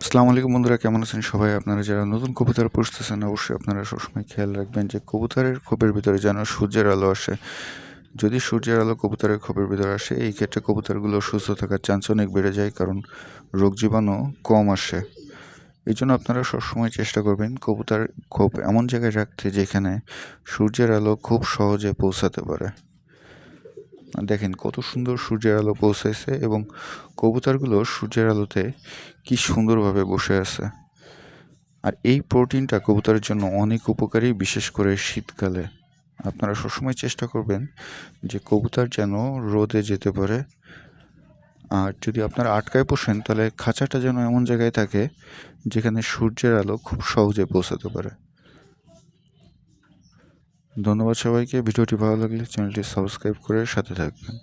আসসালামু আলাইকুম বন্ধুরা, কেমন আছেন সবাই? আপনারা যারা নতুন কবুতর পুষতেছেন অবশ্যই আপনারা সবসময় খেয়াল রাখবেন যে কবুতরের খোপের ভিতরে যেন সূর্যের আলো আসে। যদি সূর্যের আলো কবুতরের খোপের ভিতরে আসে, এই ক্ষেত্রে কবুতরগুলো সুস্থ থাকার চান্স অনেক বেড়ে যায়, কারণ রোগ জীবাণু কম আসে। এই জন্য আপনারা সবসময় চেষ্টা করবেন কবুতর খোপ এমন জায়গায় রাখতে যেখানে সূর্যের আলো খুব সহজে পৌঁছাতে পারে। দেখেন কত সুন্দর সূর্যের আলো পৌঁছাইছে এবং কবুতরগুলো সূর্যের আলোতে কি সুন্দরভাবে বসে আছে। আর এই প্রোটিনটা কবুতরের জন্য অনেক উপকারী, বিশেষ করে শীতকালে। আপনারা সবসময় চেষ্টা করবেন যে কবুতর যেন রোদে যেতে পারে। আর যদি আপনারা আটকায় পোষেন তাহলে খাঁচাটা যেন এমন জায়গায় থাকে যেখানে সূর্যের আলো খুব সহজে পৌঁছাতে পারে। ধন্যবাদ সবাইকে। ভিডিওটি ভালো লাগলে চ্যানেলটি সাবস্ক্রাইব করে সাথে থাকবেন।